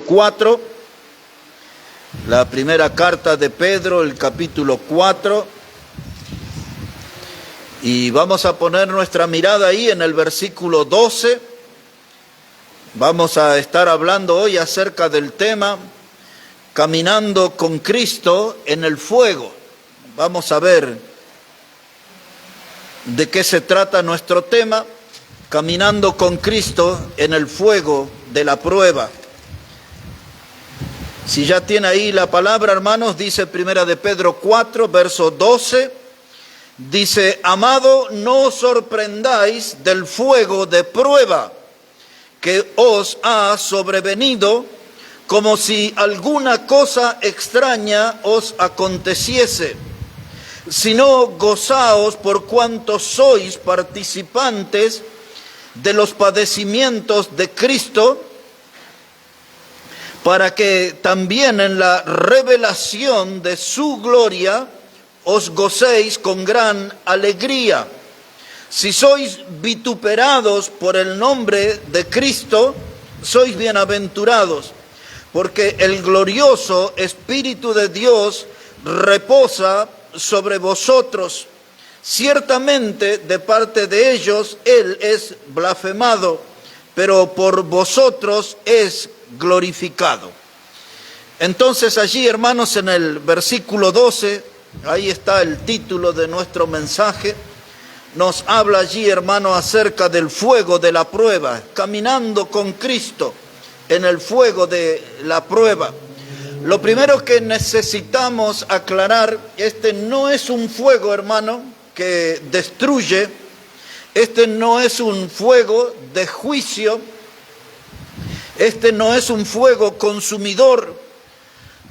4, la primera carta de Pedro, el capítulo 4, y vamos a poner nuestra mirada ahí en el versículo 12. Vamos a estar hablando hoy acerca del tema caminando con Cristo en el fuego. Vamos a ver de qué se trata nuestro tema, caminando con Cristo en el fuego de la prueba. Si ya tiene ahí la palabra, hermanos, dice primera de Pedro 4, verso 12, dice: amado, no os sorprendáis del fuego de prueba que os ha sobrevenido, como si alguna cosa extraña os aconteciese, sino gozaos por cuanto sois participantes de los padecimientos de Cristo, para que también en la revelación de su gloria os gocéis con gran alegría. Si sois vituperados por el nombre de Cristo, sois bienaventurados, porque el glorioso Espíritu de Dios reposa sobre vosotros. Ciertamente de parte de ellos Él es blasfemado, pero por vosotros es glorificado. Entonces allí, hermanos, en el versículo 12, ahí está el título de nuestro mensaje. Nos habla allí, hermano, acerca del fuego de la prueba, caminando con Cristo en el fuego de la prueba. Lo primero que necesitamos aclarar, este no es un fuego, hermano, que destruye, este no es un fuego de juicio, este no es un fuego consumidor.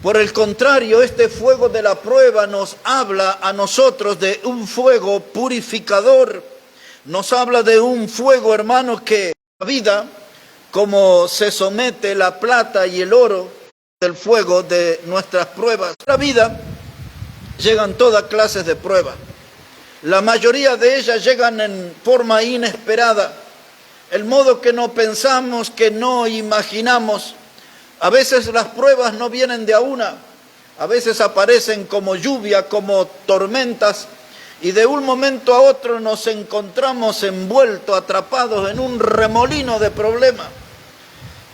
Por el contrario, este fuego de la prueba nos habla a nosotros de un fuego purificador. Nos habla de un fuego, hermano, que la vida, como se somete la plata y el oro del fuego de nuestras pruebas. En la vida llegan todas clases de pruebas. La mayoría de ellas llegan en forma inesperada, el modo que no pensamos, que no imaginamos. A veces las pruebas no vienen de a una, a veces aparecen como lluvia, como tormentas, y de un momento a otro nos encontramos envueltos, atrapados en un remolino de problemas.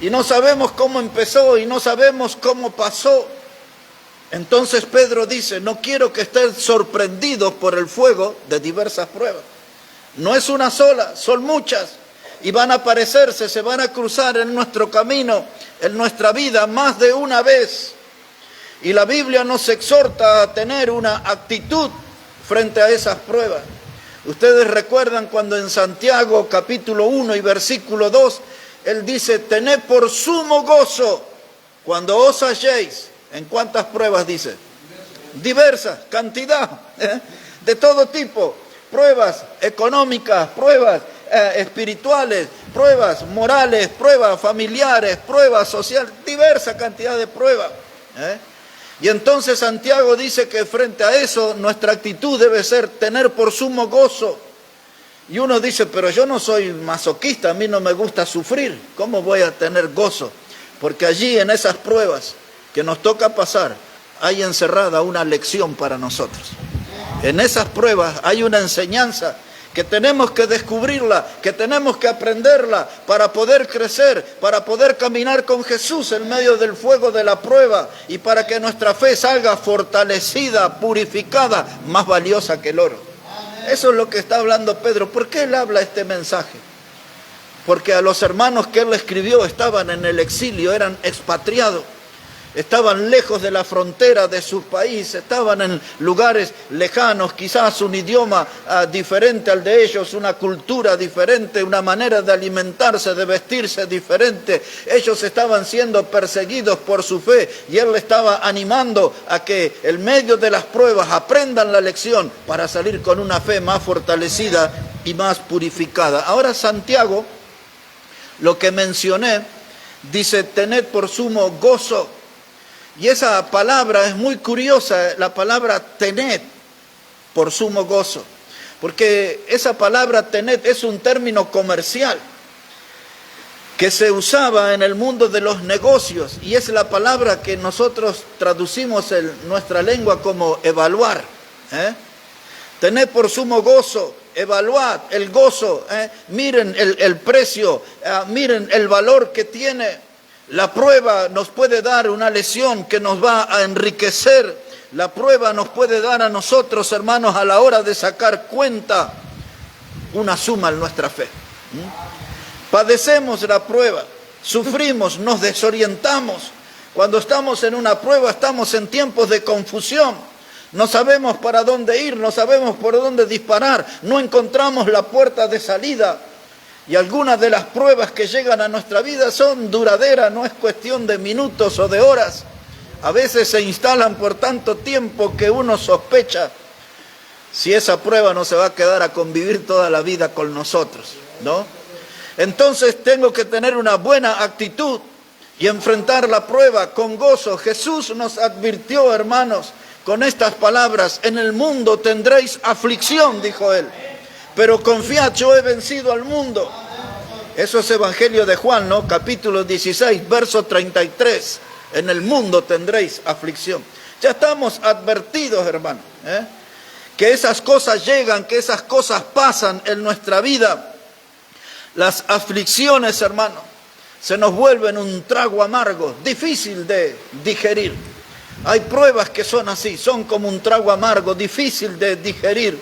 Y no sabemos cómo empezó y no sabemos cómo pasó. Entonces Pedro dice: no quiero que estén sorprendidos por el fuego de diversas pruebas. No es una sola, son muchas. Y van a aparecerse, se van a cruzar en nuestro camino, en nuestra vida, más de una vez. Y la Biblia nos exhorta a tener una actitud frente a esas pruebas. Ustedes recuerdan cuando en Santiago capítulo 1 y versículo 2, él dice: tened por sumo gozo cuando os halléis. ¿En cuántas pruebas dice? Diversas, cantidad, de todo tipo. Pruebas económicas, pruebas espirituales, pruebas morales, pruebas familiares, pruebas sociales, diversa cantidad de pruebas. Y entonces Santiago dice que frente a eso nuestra actitud debe ser tener por sumo gozo. Y uno dice: pero yo no soy masoquista, a mí no me gusta sufrir, ¿cómo voy a tener gozo? Porque allí en esas pruebas que nos toca pasar hay encerrada una lección para nosotros. En esas pruebas hay una enseñanza que tenemos que descubrirla, que tenemos que aprenderla para poder crecer, para poder caminar con Jesús en medio del fuego de la prueba y para que nuestra fe salga fortalecida, purificada, más valiosa que el oro. Eso es lo que está hablando Pedro. ¿Por qué él habla este mensaje? Porque a los hermanos que él escribió estaban en el exilio, eran expatriados. Estaban lejos de la frontera de su país, estaban en lugares lejanos, quizás un idioma diferente al de ellos, una cultura diferente, una manera de alimentarse, de vestirse diferente. Ellos estaban siendo perseguidos por su fe y él le estaba animando a que en medio de las pruebas aprendan la lección para salir con una fe más fortalecida y más purificada. Ahora Santiago, lo que mencioné, dice: tened por sumo gozo. Y esa palabra es muy curiosa, la palabra tened por sumo gozo, porque esa palabra tened es un término comercial. que se usaba en el mundo de los negocios, y es la palabra que nosotros traducimos en nuestra lengua como evaluar. Tened por sumo gozo, evaluad el gozo, miren el precio, miren el valor que tiene. La prueba nos puede dar una lección que nos va a enriquecer. La prueba nos puede dar a nosotros, hermanos, a la hora de sacar cuenta, una suma en nuestra fe. Padecemos la prueba, sufrimos, nos desorientamos. Cuando estamos en una prueba estamos en tiempos de confusión. No sabemos para dónde ir, no sabemos por dónde disparar, no encontramos la puerta de salida. Y algunas de las pruebas que llegan a nuestra vida son duraderas, no es cuestión de minutos o de horas. A veces se instalan por tanto tiempo que uno sospecha si esa prueba no se va a quedar a convivir toda la vida con nosotros, ¿no? Entonces tengo que tener una buena actitud y enfrentar la prueba con gozo. Jesús nos advirtió, hermanos, con estas palabras: en el mundo tendréis aflicción, dijo él, pero confiad, yo he vencido al mundo. Eso es Evangelio de Juan, ¿no? Capítulo 16, verso 33. En el mundo tendréis aflicción. Ya estamos advertidos, hermano, que esas cosas llegan, que esas cosas pasan en nuestra vida. Las aflicciones, hermano, se nos vuelven un trago amargo, difícil de digerir. Hay pruebas que son así, son como un trago amargo, difícil de digerir.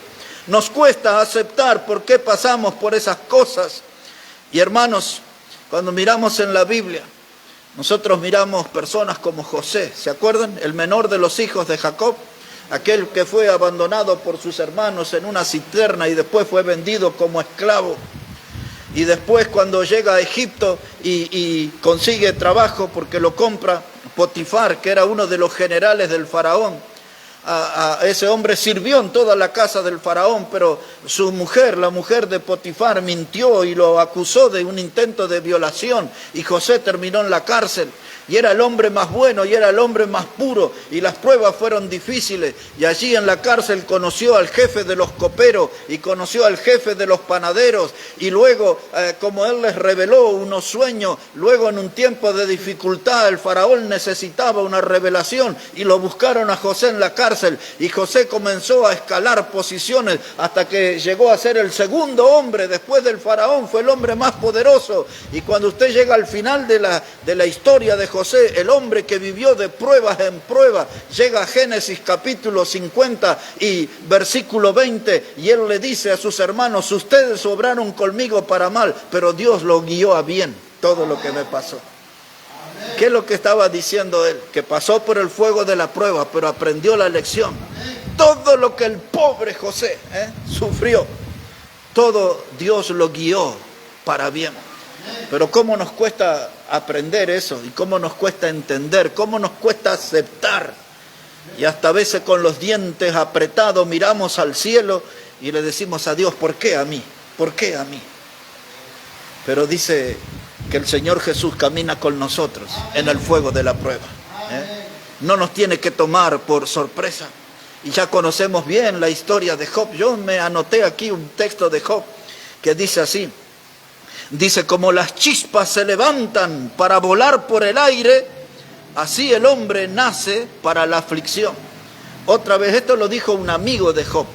Nos cuesta aceptar por qué pasamos por esas cosas. Y hermanos, cuando miramos en la Biblia, nosotros miramos personas como José, ¿se acuerdan? El menor de los hijos de Jacob, aquel que fue abandonado por sus hermanos en una cisterna y después fue vendido como esclavo. Y después cuando llega a Egipto y consigue trabajo porque lo compra Potifar, que era uno de los generales del faraón. A ese hombre sirvió en toda la casa del faraón, pero su mujer, la mujer de Potifar, mintió y lo acusó de un intento de violación, y José terminó en la cárcel. Y era el hombre más bueno y era el hombre más puro, y las pruebas fueron difíciles, y allí en la cárcel conoció al jefe de los coperos y conoció al jefe de los panaderos, y luego como él les reveló unos sueños, luego en un tiempo de dificultad el faraón necesitaba una revelación y lo buscaron a José en la cárcel, y José comenzó a escalar posiciones hasta que llegó a ser el segundo hombre después del faraón, fue el hombre más poderoso. Y cuando usted llega al final de la historia de José, el hombre que vivió de pruebas en pruebas, llega a Génesis capítulo 50 y versículo 20, y él le dice a sus hermanos: ustedes obraron conmigo para mal, pero Dios lo guió a bien todo lo que me pasó. ¿Qué es lo que estaba diciendo él? Que pasó por el fuego de la prueba, pero aprendió la lección. Todo lo que el pobre José sufrió, todo Dios lo guió para bien. Pero cómo nos cuesta aprender eso, y cómo nos cuesta entender, cómo nos cuesta aceptar. Y hasta a veces con los dientes apretados miramos al cielo y le decimos a Dios: ¿por qué a mí? ¿Por qué a mí? Pero dice que el Señor Jesús camina con nosotros en el fuego de la prueba. No nos tiene que tomar por sorpresa. Y ya conocemos bien la historia de Job. Yo me anoté aquí un texto de Job que dice así. Dice: como las chispas se levantan para volar por el aire, así el hombre nace para la aflicción. Otra vez, esto lo dijo un amigo de Job,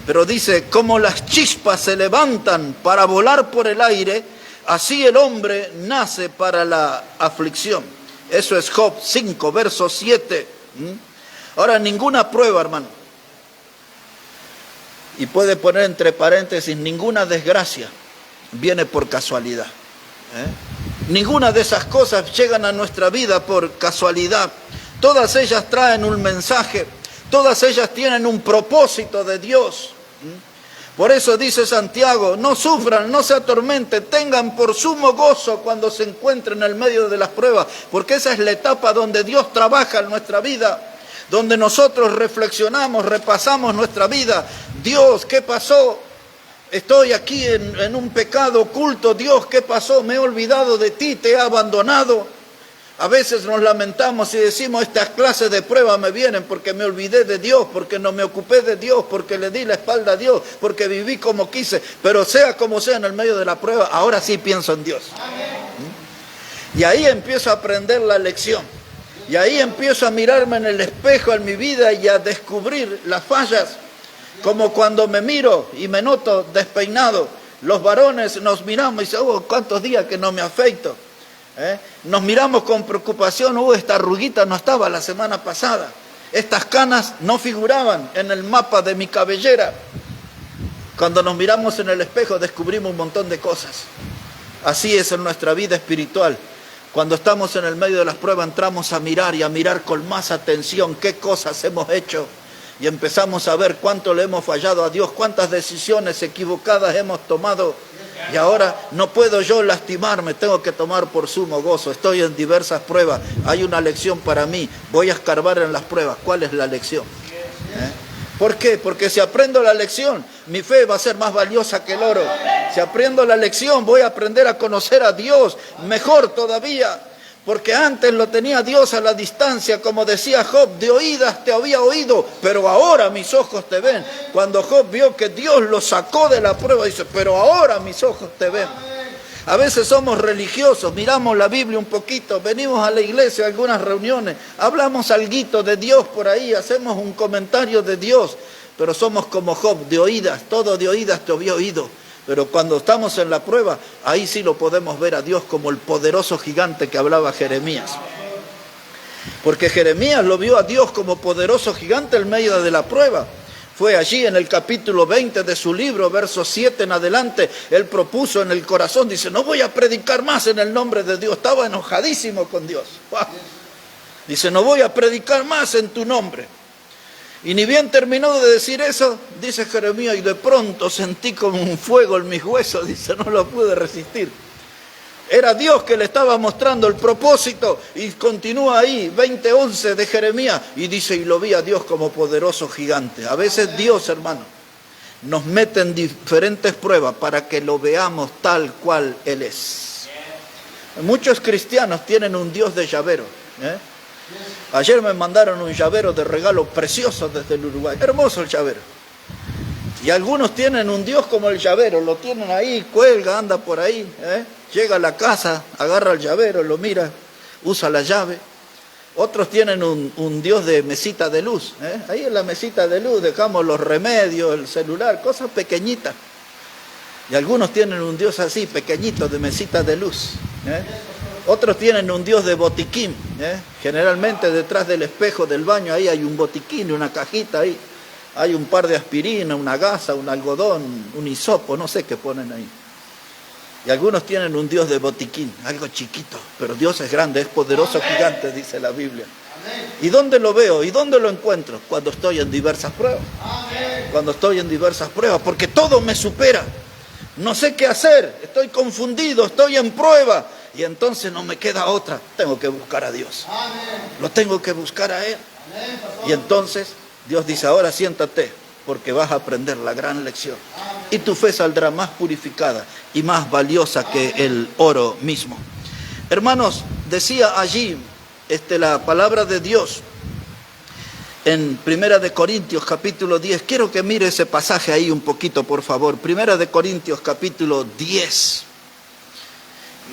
pero dice: como las chispas se levantan para volar por el aire, así el hombre nace para la aflicción. Eso es Job 5, verso 7. Ahora, ninguna prueba, hermano, y puede poner entre paréntesis, ninguna desgracia viene por casualidad. Ninguna de esas cosas llegan a nuestra vida por casualidad. Todas ellas traen un mensaje, todas ellas tienen un propósito de Dios. Por eso dice Santiago: no sufran, no se atormenten, tengan por sumo gozo cuando se encuentren en el medio de las pruebas, porque esa es la etapa donde Dios trabaja en nuestra vida, donde nosotros reflexionamos, repasamos nuestra vida. Dios, ¿qué pasó? Estoy aquí en un pecado oculto. Dios, ¿qué pasó? Me he olvidado de ti, te he abandonado. A veces nos lamentamos y decimos: estas clases de pruebas me vienen porque me olvidé de Dios, porque no me ocupé de Dios, porque le di la espalda a Dios, porque viví como quise. Pero sea como sea, en el medio de la prueba, ahora sí pienso en Dios. Y ahí empiezo a aprender la lección. Y ahí empiezo a mirarme en el espejo en mi vida y a descubrir las fallas. Como cuando me miro y me noto despeinado. Los varones nos miramos y dicen, ¿cuántos días que no me afeito? Nos miramos con preocupación, esta arruguita no estaba la semana pasada. Estas canas no figuraban en el mapa de mi cabellera. Cuando nos miramos en el espejo descubrimos un montón de cosas. Así es en nuestra vida espiritual. Cuando estamos en el medio de las pruebas entramos a mirar con más atención qué cosas hemos hecho. Y empezamos a ver cuánto le hemos fallado a Dios, cuántas decisiones equivocadas hemos tomado. Y ahora no puedo yo lastimarme, tengo que tomar por sumo gozo. Estoy en diversas pruebas, hay una lección para mí. Voy a escarbar en las pruebas. ¿Cuál es la lección? ¿Por qué? Porque si aprendo la lección, mi fe va a ser más valiosa que el oro. Si aprendo la lección, voy a aprender a conocer a Dios mejor todavía. Porque antes lo tenía Dios a la distancia, como decía Job, de oídas te había oído, pero ahora mis ojos te ven. Cuando Job vio que Dios lo sacó de la prueba, dice, pero ahora mis ojos te ven. A veces somos religiosos, miramos la Biblia un poquito, venimos a la iglesia a algunas reuniones, hablamos alguito de Dios por ahí, hacemos un comentario de Dios, pero somos como Job, de oídas, todo de oídas te había oído. Pero cuando estamos en la prueba, ahí sí lo podemos ver a Dios como el poderoso gigante que hablaba Jeremías. Porque Jeremías lo vio a Dios como poderoso gigante en medio de la prueba. Fue allí en el capítulo 20 de su libro, verso 7 en adelante, él propuso en el corazón, dice, no voy a predicar más en el nombre de Dios. Estaba enojadísimo con Dios. ¡Wow! Dice, no voy a predicar más en tu nombre. Y ni bien terminó de decir eso, dice Jeremías, y de pronto sentí como un fuego en mis huesos, dice, no lo pude resistir. Era Dios que le estaba mostrando el propósito, y continúa ahí, 20:11 de Jeremías, y dice, y lo vi a Dios como poderoso gigante. A veces Dios, hermano, nos mete en diferentes pruebas para que lo veamos tal cual Él es. Muchos cristianos tienen un Dios de llavero, Ayer me mandaron un llavero de regalo precioso desde el Uruguay. Hermoso el llavero. Y algunos tienen un Dios como el llavero. Lo tienen ahí, cuelga, anda por ahí. Llega a la casa, agarra el llavero, lo mira, usa la llave. Otros tienen un Dios de mesita de luz. Ahí en la mesita de luz dejamos los remedios, el celular, cosas pequeñitas. Y algunos tienen un Dios así, pequeñito, de mesita de luz. Otros tienen un Dios de botiquín. Generalmente detrás del espejo del baño ahí hay un botiquín, una cajita ahí. Hay un par de aspirina, una gasa, un algodón, un hisopo, no sé qué ponen ahí. Y algunos tienen un Dios de botiquín, algo chiquito. Pero Dios es grande, es poderoso, gigante, dice la Biblia. ¿Y dónde lo veo? ¿Y dónde lo encuentro? Cuando estoy en diversas pruebas. Cuando estoy en diversas pruebas, porque todo me supera. No sé qué hacer, estoy confundido, estoy en prueba. Y entonces no me queda otra, tengo que buscar a Dios. Lo tengo que buscar a Él. Y entonces Dios dice, ahora siéntate, porque vas a aprender la gran lección. Y tu fe saldrá más purificada y más valiosa que el oro mismo. Hermanos, decía allí la palabra de Dios en 1 de Corintios capítulo 10. Quiero que mire ese pasaje ahí un poquito, por favor. 1 de Corintios capítulo 10.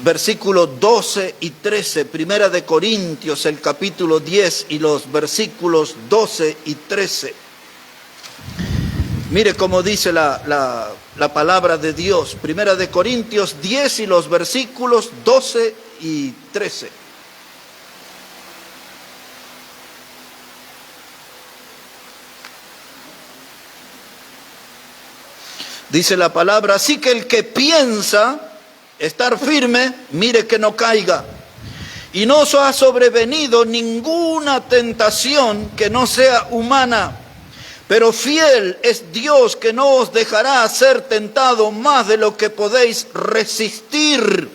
Versículos 12 y 13, 1 de Corintios, el capítulo 10 y los versículos 12 y 13. Mire cómo dice la palabra de Dios. 1 de Corintios 10 y los versículos 12 y 13. Dice la palabra, así que el que piensa estar firme, mire que no caiga. Y no os ha sobrevenido ninguna tentación que no sea humana, pero fiel es Dios que no os dejará ser tentado más de lo que podéis resistir,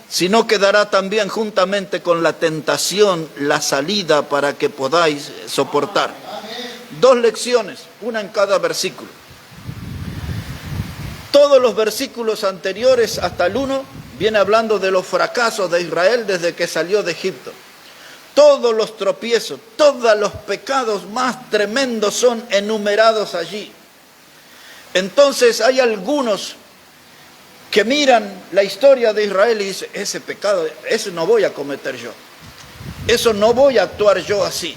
sino que dará también juntamente con la tentación la salida para que podáis soportar. 2 lecciones, una en cada versículo. Todos los versículos anteriores hasta el 1 viene hablando de los fracasos de Israel desde que salió de Egipto. Todos los tropiezos, todos los pecados más tremendos son enumerados allí. Entonces hay algunos que miran la historia de Israel y dicen, ese pecado, ese no voy a cometer yo. Eso no voy a actuar yo así.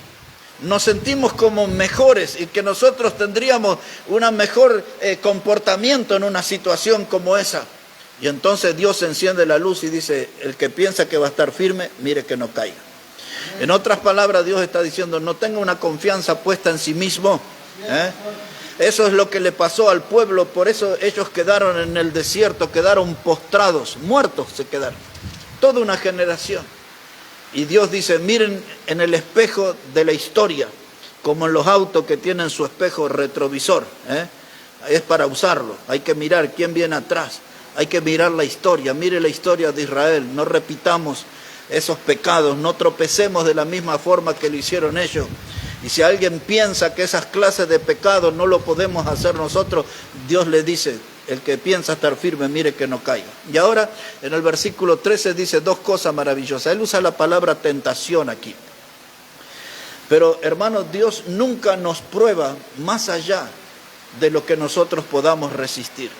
Nos sentimos como mejores y que nosotros tendríamos un mejor comportamiento en una situación como esa. Y entonces Dios enciende la luz y dice, el que piensa que va a estar firme, mire que no caiga. En otras palabras, Dios está diciendo, no tenga una confianza puesta en sí mismo. Eso es lo que le pasó al pueblo, por eso ellos quedaron en el desierto, quedaron postrados, muertos se quedaron. Toda una generación. Y Dios dice, miren en el espejo de la historia, como en los autos que tienen su espejo retrovisor. Es para usarlo, hay que mirar quién viene atrás, hay que mirar la historia, mire la historia de Israel, no repitamos esos pecados, no tropecemos de la misma forma que lo hicieron ellos. Y si alguien piensa que esas clases de pecados no lo podemos hacer nosotros, Dios le dice, el que piensa estar firme, mire que no caiga. Y ahora en el versículo 13 dice dos cosas maravillosas. Él usa la palabra tentación aquí. Pero hermanos, Dios nunca nos prueba más allá de lo que nosotros podamos resistir.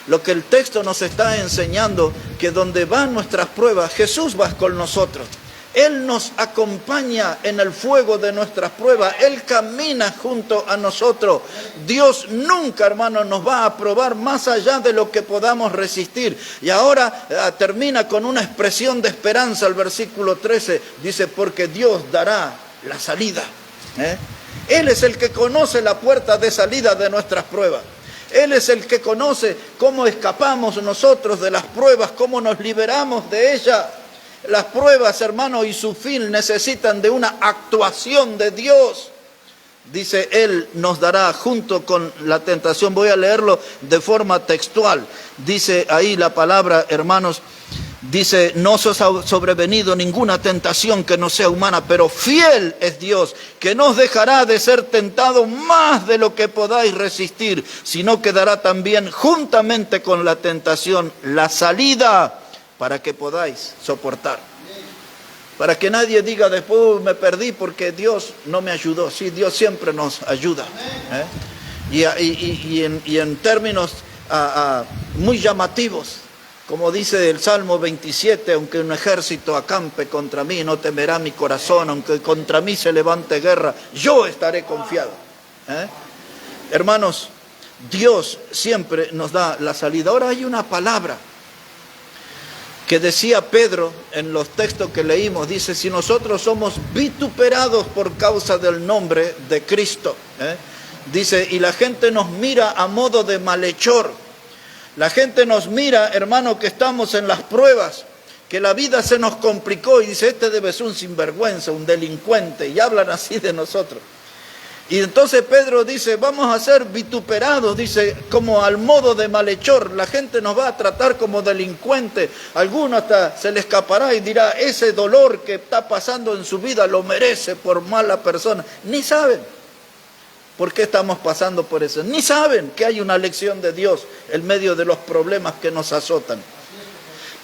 Lo que el texto nos está enseñando, que donde van nuestras pruebas, Jesús va con nosotros. Él nos acompaña en el fuego de nuestras pruebas. Él camina junto a nosotros. Dios nunca, hermano, nos va a probar más allá de lo que podamos resistir. Y ahora termina con una expresión de esperanza. El versículo 13 dice, porque Dios dará la salida. Él es el que conoce la puerta de salida de nuestras pruebas. Él es el que conoce cómo escapamos nosotros de las pruebas, cómo nos liberamos de ellas. Las pruebas, hermanos, y su fin necesitan de una actuación de Dios. Dice, Él nos dará junto con la tentación. Voy a leerlo de forma textual. Dice ahí la palabra, hermanos, dice, no os ha sobrevenido ninguna tentación que no sea humana, pero fiel es Dios, que no os dejará de ser tentado más de lo que podáis resistir, sino que dará también juntamente con la tentación la salida para que podáis soportar. Para que nadie diga después, me perdí porque Dios no me ayudó. Sí, Dios siempre nos ayuda. Y en términos muy llamativos, como dice el Salmo 27, aunque un ejército acampe contra mí, no temerá mi corazón, aunque contra mí se levante guerra, yo estaré confiado. Hermanos, Dios siempre nos da la salida. Ahora hay una palabra que decía Pedro en los textos que leímos, dice, si nosotros somos vituperados por causa del nombre de Cristo, dice, y la gente nos mira a modo de malhechor, la gente nos mira, hermano, que estamos en las pruebas, que la vida se nos complicó y dice, este debe ser un sinvergüenza, un delincuente, y hablan así de nosotros. Y entonces Pedro dice, vamos a ser vituperados, dice, como al modo de malhechor. La gente nos va a tratar como delincuente. Alguno hasta se le escapará y dirá, ese dolor que está pasando en su vida lo merece por mala persona. Ni saben por qué estamos pasando por eso. Ni saben que hay una lección de Dios en medio de los problemas que nos azotan.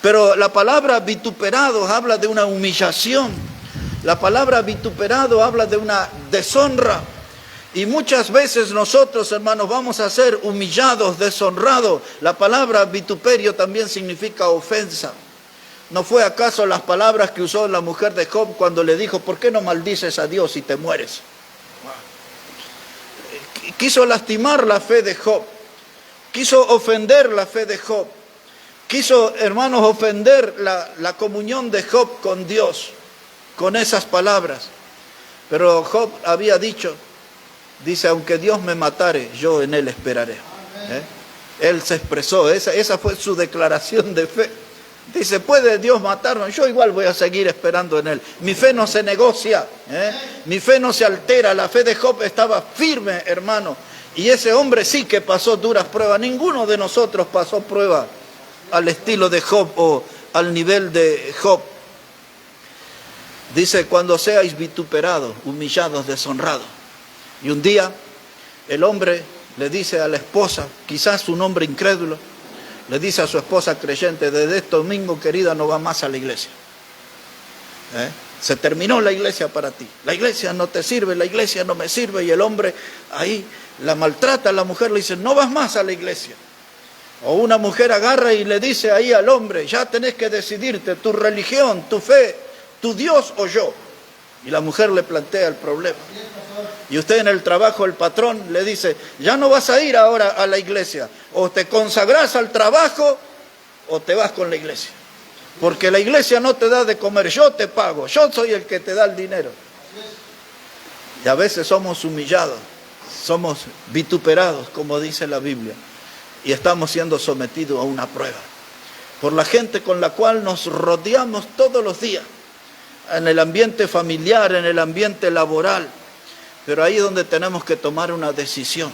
Pero la palabra vituperados habla de una humillación. La palabra vituperado habla de una deshonra. Y muchas veces nosotros, hermanos, vamos a ser humillados, deshonrados. La palabra vituperio también significa ofensa. ¿No fue acaso las palabras que usó la mujer de Job cuando le dijo, ¿por qué no maldices a Dios y te mueres? Quiso lastimar la fe de Job. Quiso ofender la fe de Job. Quiso, hermanos, ofender la comunión de Job con Dios, con esas palabras. Pero Job había dicho, dice, aunque Dios me matare, yo en Él esperaré. Él se expresó, esa fue su declaración de fe. Dice, ¿puede Dios matarnos? Yo igual voy a seguir esperando en Él. Mi fe no se negocia, mi fe no se altera. La fe de Job estaba firme, hermano. Y ese hombre sí que pasó duras pruebas. Ninguno de nosotros pasó prueba al estilo de Job o al nivel de Job. Dice, cuando seáis vituperados, humillados, deshonrados. Y un día el hombre le dice a la esposa, quizás un hombre incrédulo, le dice a su esposa creyente, desde este domingo, querida, no va más a la iglesia. Se terminó la iglesia para ti. La iglesia no te sirve, la iglesia no me sirve. Y el hombre ahí la maltrata, la mujer le dice, no vas más a la iglesia. O una mujer agarra y le dice ahí al hombre, ya tenés que decidirte, tu religión, tu fe, tu Dios o yo. Y la mujer le plantea el problema. Y usted en el trabajo, el patrón le dice, ya no vas a ir ahora a la iglesia, o te consagras al trabajo o te vas con la iglesia. Porque la iglesia no te da de comer, yo te pago, yo soy el que te da el dinero. Y a veces somos humillados, somos vituperados, como dice la Biblia, y estamos siendo sometidos a una prueba por la gente con la cual nos rodeamos todos los días, en el ambiente familiar, en el ambiente laboral. Pero ahí es donde tenemos que tomar una decisión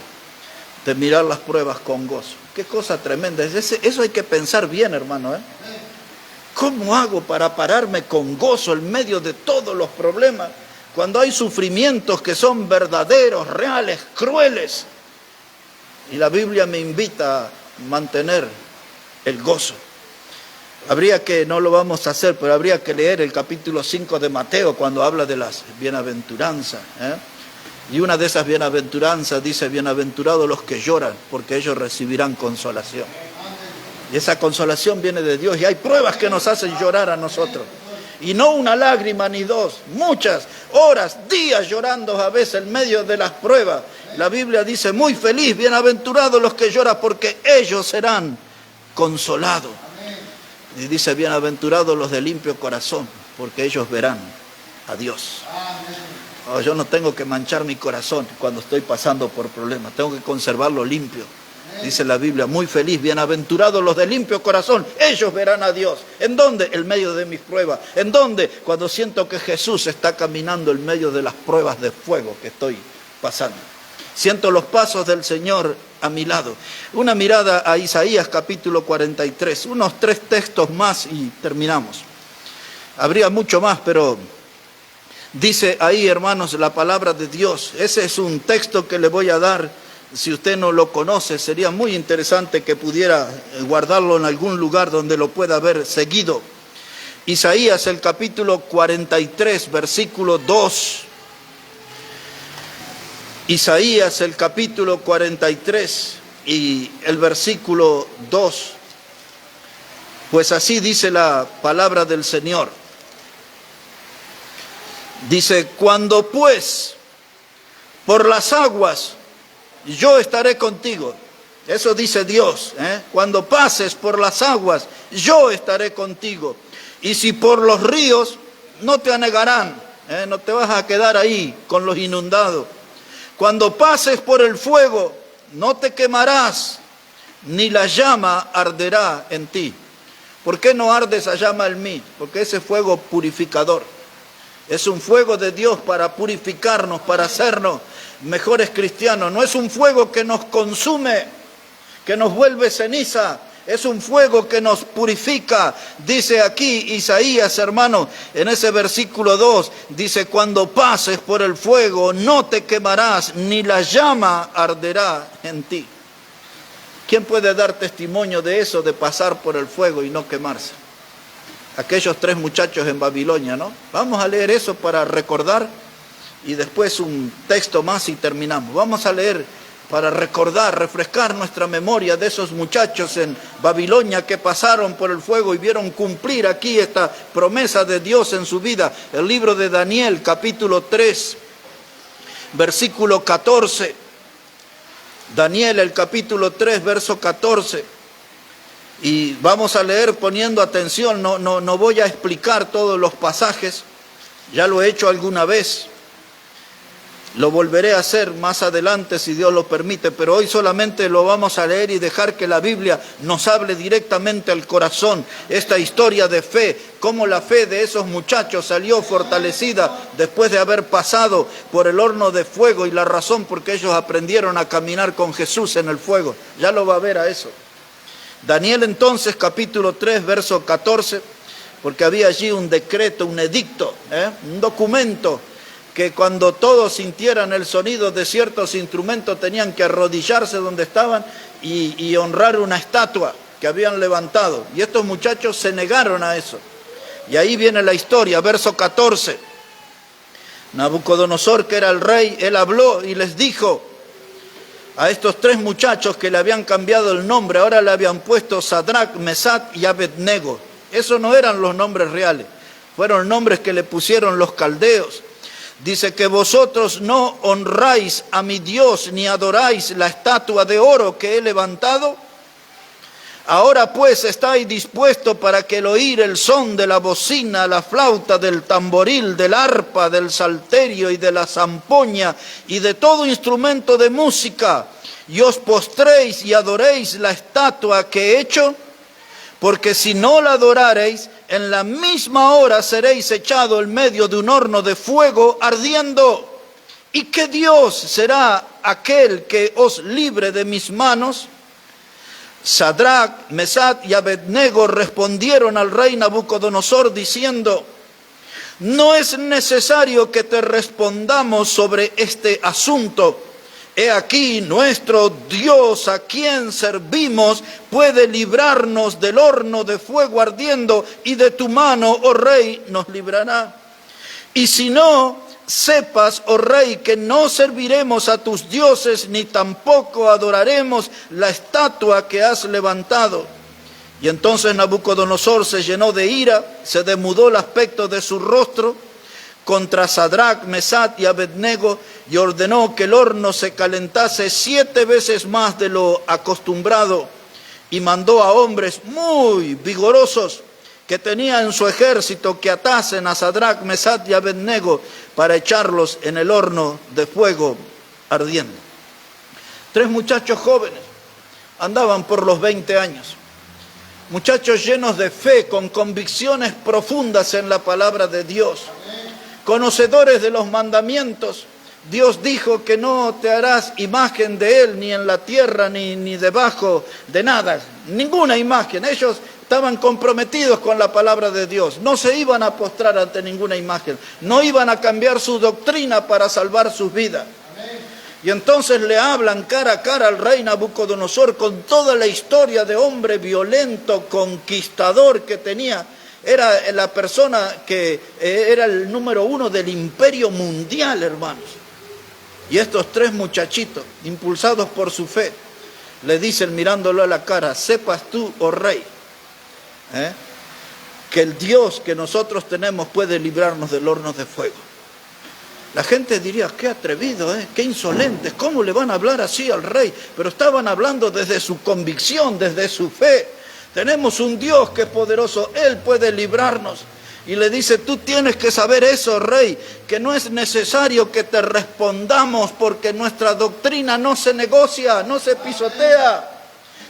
de mirar las pruebas con gozo. Qué cosa tremenda. Eso hay que pensar bien, hermano, ¿eh? ¿Cómo hago para pararme con gozo en medio de todos los problemas? Cuando hay sufrimientos que son verdaderos, reales, crueles. Y la Biblia me invita a mantener el gozo. Habría que, no lo vamos a hacer, pero habría que leer el capítulo 5 de Mateo cuando habla de las bienaventuranzas, ¿eh? Y una de esas bienaventuranzas dice, bienaventurados los que lloran, porque ellos recibirán consolación. Y esa consolación viene de Dios. Y hay pruebas que nos hacen llorar a nosotros. Y no una lágrima ni dos, muchas horas, días llorando a veces en medio de las pruebas. La Biblia dice, muy feliz, bienaventurados los que lloran, porque ellos serán consolados. Y dice, bienaventurados los de limpio corazón, porque ellos verán a Dios. Oh, yo no tengo que manchar mi corazón cuando estoy pasando por problemas, tengo que conservarlo limpio. Dice la Biblia, muy feliz, bienaventurados los de limpio corazón, ellos verán a Dios. ¿En dónde? En medio de mis pruebas. ¿En dónde? Cuando siento que Jesús está caminando en medio de las pruebas de fuego que estoy pasando. Siento los pasos del Señor a mi lado. Una mirada a Isaías capítulo 43, unos 3 textos más y terminamos. Habría mucho más, pero dice ahí, hermanos, la palabra de Dios. Ese es un texto que le voy a dar. Si usted no lo conoce, sería muy interesante que pudiera guardarlo en algún lugar donde lo pueda ver seguido. Isaías, el capítulo 43, versículo 2. Isaías, el capítulo 43 y el versículo 2. Pues así dice la palabra del Señor. Dice, cuando pues por las aguas yo estaré contigo. Eso dice Dios, ¿eh? Cuando pases por las aguas, yo estaré contigo. Y si por los ríos, no te anegarán, ¿eh? No te vas a quedar ahí con los inundados. Cuando pases por el fuego, no te quemarás, ni la llama arderá en ti. ¿Por qué no arde esa llama en mí? Porque ese fuego purificador. Es un fuego de Dios para purificarnos, para hacernos mejores cristianos. No es un fuego que nos consume, que nos vuelve ceniza. Es un fuego que nos purifica. Dice aquí Isaías, hermano, en ese versículo 2, dice, cuando pases por el fuego no te quemarás, ni la llama arderá en ti. ¿Quién puede dar testimonio de eso, de pasar por el fuego y no quemarse? Aquellos 3 muchachos en Babilonia, ¿no? Vamos a leer eso para recordar y después un texto más y terminamos. Vamos a leer para recordar, refrescar nuestra memoria de esos muchachos en Babilonia que pasaron por el fuego y vieron cumplir aquí esta promesa de Dios en su vida. El libro de Daniel, capítulo 3, versículo 14. Daniel, el capítulo 3, verso 14. Y vamos a leer poniendo atención, no voy a explicar todos los pasajes, ya lo he hecho alguna vez, lo volveré a hacer más adelante si Dios lo permite, pero hoy solamente lo vamos a leer y dejar que la Biblia nos hable directamente al corazón, esta historia de fe, cómo la fe de esos muchachos salió fortalecida después de haber pasado por el horno de fuego y la razón por que ellos aprendieron a caminar con Jesús en el fuego, ya lo va a ver a eso. Daniel entonces, capítulo 3, verso 14, porque había allí un decreto, un edicto, un documento, que cuando todos sintieran el sonido de ciertos instrumentos tenían que arrodillarse donde estaban y honrar una estatua que habían levantado. Y estos muchachos se negaron a eso. Y ahí viene la historia, verso 14. Nabucodonosor, que era el rey, él habló y les dijo, A estos tres muchachos que le habían cambiado el nombre, ahora le habían puesto Sadrac, Mesach y Abednego. Esos no eran los nombres reales, fueron nombres que le pusieron los caldeos. Dice que vosotros no honráis a mi Dios ni adoráis la estatua de oro que he levantado. Ahora pues estáis dispuestos para que el oír el son de la bocina, la flauta, del tamboril, del arpa, del salterio y de la zampoña y de todo instrumento de música, y os postréis y adoréis la estatua que he hecho, porque si no la adorareis, en la misma hora seréis echados en medio de un horno de fuego ardiendo. ¿Y qué Dios será aquel que os libre de mis manos? Sadrac, Mesach y Abednego respondieron al rey Nabucodonosor diciendo: no es necesario que te respondamos sobre este asunto. He aquí nuestro Dios, a quien servimos, puede librarnos del horno de fuego ardiendo, y de tu mano, oh rey, nos librará. Y si no, sepas, oh rey, que no serviremos a tus dioses, ni tampoco adoraremos la estatua que has levantado. Y entonces Nabucodonosor se llenó de ira, se demudó el aspecto de su rostro contra Sadrac, Mesach y Abednego, y ordenó que el horno se calentase 7 veces más de lo acostumbrado, y mandó a hombres muy vigorosos que tenía en su ejército que atasen a Sadrac, Mesach y Abednego para echarlos en el horno de fuego ardiendo. 3 muchachos jóvenes, andaban por los 20 años, muchachos llenos de fe, con convicciones profundas en la palabra de Dios, conocedores de los mandamientos. Dios dijo que no te harás imagen de él, ni en la tierra, ni debajo de nada, ninguna imagen. Ellos estaban comprometidos con la palabra de Dios, no se iban a postrar ante ninguna imagen, no iban a cambiar su doctrina para salvar sus vidas. Y entonces le hablan cara a cara al rey Nabucodonosor con toda la historia de hombre violento, conquistador que tenía. Era la persona que era el número 1 del imperio mundial, hermanos. Y estos 3 muchachitos, impulsados por su fe, le dicen mirándolo a la cara: sepas tú, oh rey, que el Dios que nosotros tenemos puede librarnos del horno de fuego. La gente diría: qué atrevido, qué insolentes, ¿cómo le van a hablar así al rey? Pero estaban hablando desde su convicción, desde su fe. Tenemos un Dios que es poderoso, Él puede librarnos. Y le dice: tú tienes que saber eso, rey, que no es necesario que te respondamos, porque nuestra doctrina no se negocia, no se pisotea.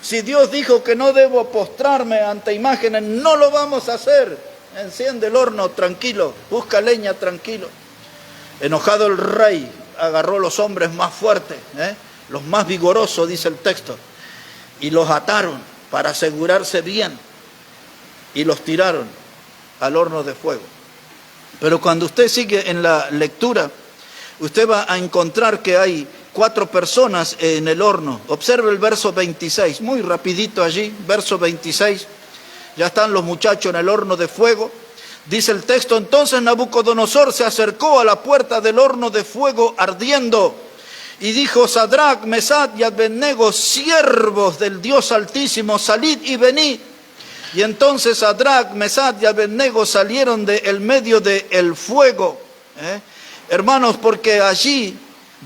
Si Dios dijo que no debo postrarme ante imágenes, no lo vamos a hacer. Enciende el horno tranquilo, busca leña tranquilo. Enojado el rey, agarró los hombres más fuertes, los más vigorosos, dice el texto, y los ataron para asegurarse bien, y los tiraron al horno de fuego. Pero cuando usted sigue en la lectura, usted va a encontrar que hay 4 personas en el horno. Observe el verso 26, muy rapidito allí, verso 26. Ya están los muchachos en el horno de fuego. Dice el texto: entonces Nabucodonosor se acercó a la puerta del horno de fuego ardiendo, y dijo: Sadrac, Mesach y Abednego, siervos del Dios Altísimo, salid y venid. Y entonces Sadrac, Mesach y Abednego salieron del medio del fuego. Hermanos, porque allí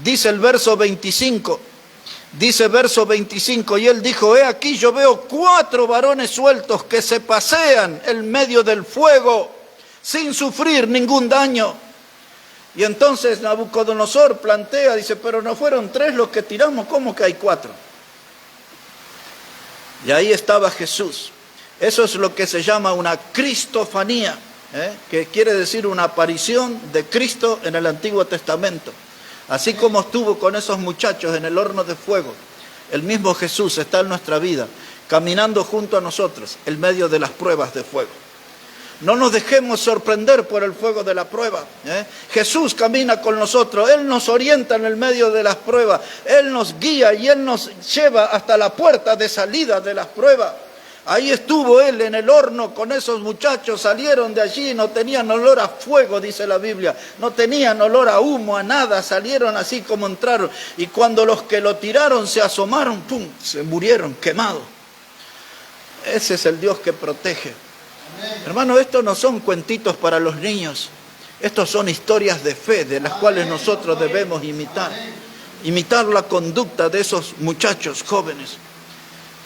dice el verso 25, dice verso 25, y él dijo: he aquí yo veo 4 varones sueltos que se pasean en medio del fuego sin sufrir ningún daño. Y entonces Nabucodonosor plantea, dice: pero no fueron 3 los que tiramos, ¿cómo que hay 4? Y ahí estaba Jesús. Eso es lo que se llama una cristofanía, que quiere decir una aparición de Cristo en el Antiguo Testamento. Así como estuvo con esos muchachos en el horno de fuego, el mismo Jesús está en nuestra vida, caminando junto a nosotros en medio de las pruebas de fuego. No nos dejemos sorprender por el fuego de la prueba. Jesús camina con nosotros, Él nos orienta en el medio de las pruebas, Él nos guía y Él nos lleva hasta la puerta de salida de las pruebas. Ahí estuvo él en el horno con esos muchachos, salieron de allí, no tenían olor a fuego, dice la Biblia, no tenían olor a humo, a nada, salieron así como entraron. Y cuando los que lo tiraron se asomaron, ¡pum!, se murieron quemados. Ese es el Dios que protege. Hermano, estos no son cuentitos para los niños, estos son historias de fe de las cuales nosotros debemos imitar la conducta de esos muchachos jóvenes.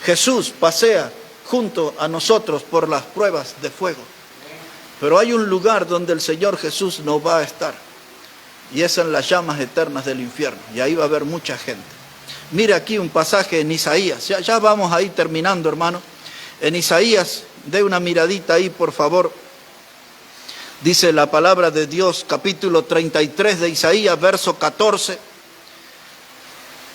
Jesús pasea junto a nosotros por las pruebas de fuego, pero hay un lugar donde el Señor Jesús no va a estar, y es en las llamas eternas del infierno, y ahí va a haber mucha gente. Mire aquí un pasaje en Isaías, ya vamos ahí terminando, hermano. En Isaías, dé una miradita ahí, por favor. Dice la palabra de Dios, capítulo 33 de Isaías, verso 14.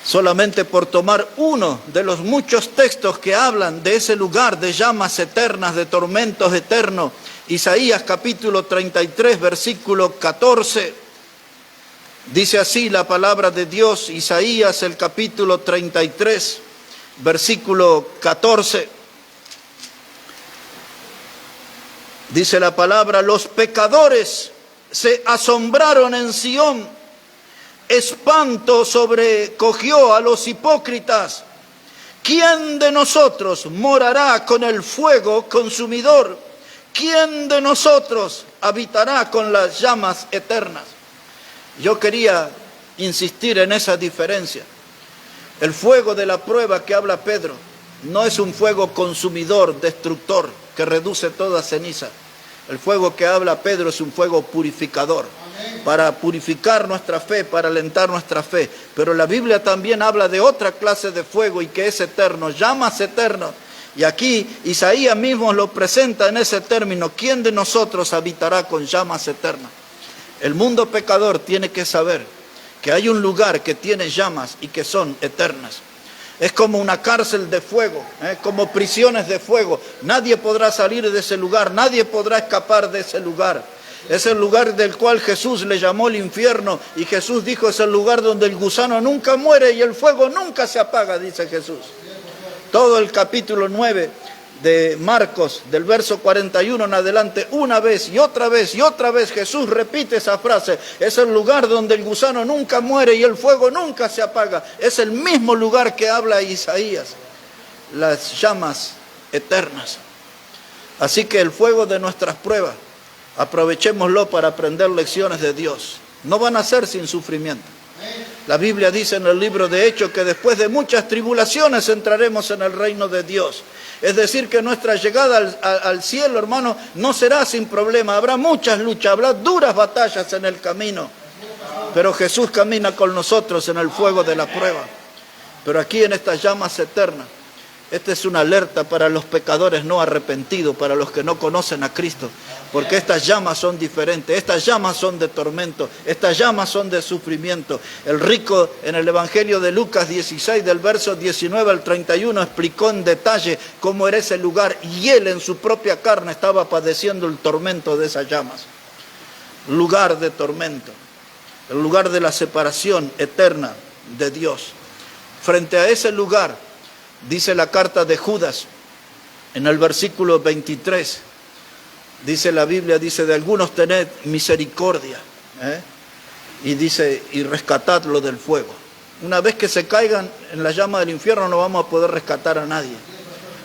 Solamente por tomar uno de los muchos textos que hablan de ese lugar de llamas eternas, de tormentos eternos. Isaías capítulo 33, versículo 14. Dice así la palabra de Dios, Isaías el capítulo 33, versículo 14. Dice la palabra: los pecadores se asombraron en Sión, espanto sobrecogió a los hipócritas. ¿Quién de nosotros morará con el fuego consumidor? ¿Quién de nosotros habitará con las llamas eternas? Yo quería insistir en esa diferencia. El fuego de la prueba que habla Pedro no es un fuego consumidor, destructor, que reduce toda ceniza. El fuego que habla Pedro es un fuego purificador, para purificar nuestra fe, para alentar nuestra fe. Pero la Biblia también habla de otra clase de fuego y que es eterno, llamas eternas. Y aquí Isaías mismo lo presenta en ese término: ¿quién de nosotros habitará con llamas eternas? El mundo pecador tiene que saber que hay un lugar que tiene llamas y que son eternas. Es como una cárcel de fuego, como prisiones de fuego. Nadie podrá salir de ese lugar, nadie podrá escapar de ese lugar. Es el lugar del cual Jesús le llamó el infierno, y Jesús dijo: es el lugar donde el gusano nunca muere y el fuego nunca se apaga, dice Jesús. Todo el capítulo 9 de Marcos, del verso 41 en adelante, una vez y otra vez Jesús repite esa frase: es el lugar donde el gusano nunca muere y el fuego nunca se apaga. Es el mismo lugar que habla Isaías, las llamas eternas. Así que el fuego de nuestras pruebas, aprovechémoslo para aprender lecciones de Dios. No van a ser sin sufrimiento. La Biblia dice en el libro de Hechos que después de muchas tribulaciones entraremos en el reino de Dios. Es decir, que nuestra llegada al cielo, hermano, no será sin problema. Habrá muchas luchas, habrá duras batallas en el camino. Pero Jesús camina con nosotros en el fuego de la prueba. Pero aquí en estas llamas eternas, esta es una alerta para los pecadores no arrepentidos, para los que no conocen a Cristo. Porque estas llamas son diferentes, estas llamas son de tormento, estas llamas son de sufrimiento. El rico en el Evangelio de Lucas 16, del verso 19 al 31, explicó en detalle cómo era ese lugar, y él en su propia carne estaba padeciendo el tormento de esas llamas. Lugar de tormento, el lugar de la separación eterna de Dios. Frente a ese lugar, dice la carta de Judas, en el versículo 23, dice la Biblia, dice: de algunos tened misericordia, y dice: y rescatadlo del fuego. Una vez que se caigan en la llama del infierno no vamos a poder rescatar a nadie.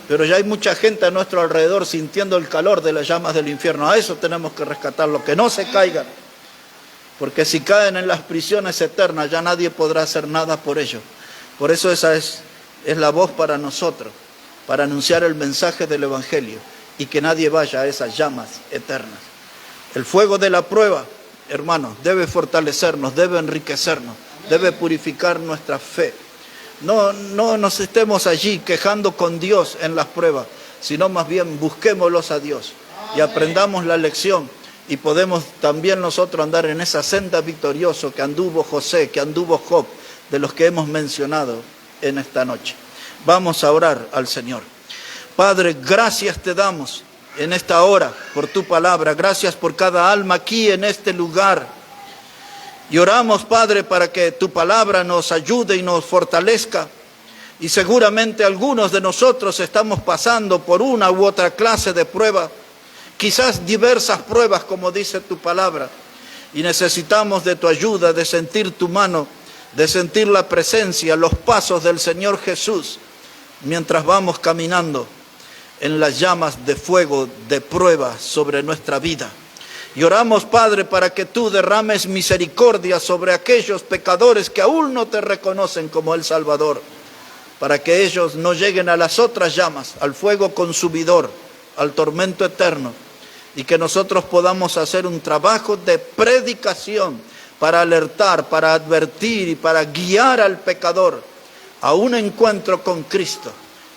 Pero ya hay mucha gente a nuestro alrededor sintiendo el calor de las llamas del infierno. A eso tenemos que rescatarlo, que no se caigan. Porque si caen en las prisiones eternas ya nadie podrá hacer nada por ellos. Por eso esa es la voz para nosotros, para anunciar el mensaje del Evangelio, y que nadie vaya a esas llamas eternas. El fuego de la prueba, hermanos, debe fortalecernos, debe enriquecernos, debe purificar nuestra fe. No nos estemos allí quejando con Dios en las pruebas, sino más bien busquémoslos a Dios y aprendamos la lección, y podemos también nosotros andar en esa senda victoriosa que anduvo José, que anduvo Job, de los que hemos mencionado en esta noche. Vamos a orar al Señor. Padre, gracias te damos en esta hora por tu palabra. Gracias por cada alma aquí en este lugar. Y oramos, Padre, para que tu palabra nos ayude y nos fortalezca, Y seguramente algunos de nosotros estamos pasando por una u otra clase de prueba, quizás diversas pruebas, como dice tu palabra, y necesitamos de tu ayuda, de sentir tu mano, de sentir la presencia, los pasos del Señor Jesús, mientras vamos caminando en las llamas de fuego, de prueba sobre nuestra vida. Y oramos, Padre, para que tú derrames misericordia sobre aquellos pecadores que aún no te reconocen como el Salvador, para que ellos no lleguen a las otras llamas, al fuego consumidor, al tormento eterno, y que nosotros podamos hacer un trabajo de predicación para alertar, para advertir y para guiar al pecador a un encuentro con Cristo,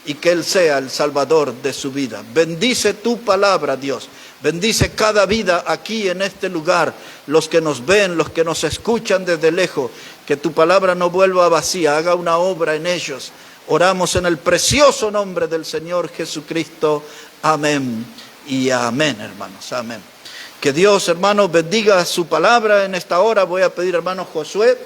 y que Él sea el Salvador de su vida. Bendice tu palabra, Dios. Bendice cada vida aquí en este lugar, los que nos ven, los que nos escuchan desde lejos, que tu palabra no vuelva vacía, haga una obra en ellos. Oramos en el precioso nombre del Señor Jesucristo. Amén y amén, hermanos. Amén. Que Dios, hermanos, bendiga su palabra en esta hora. Voy a pedir, hermano Josué,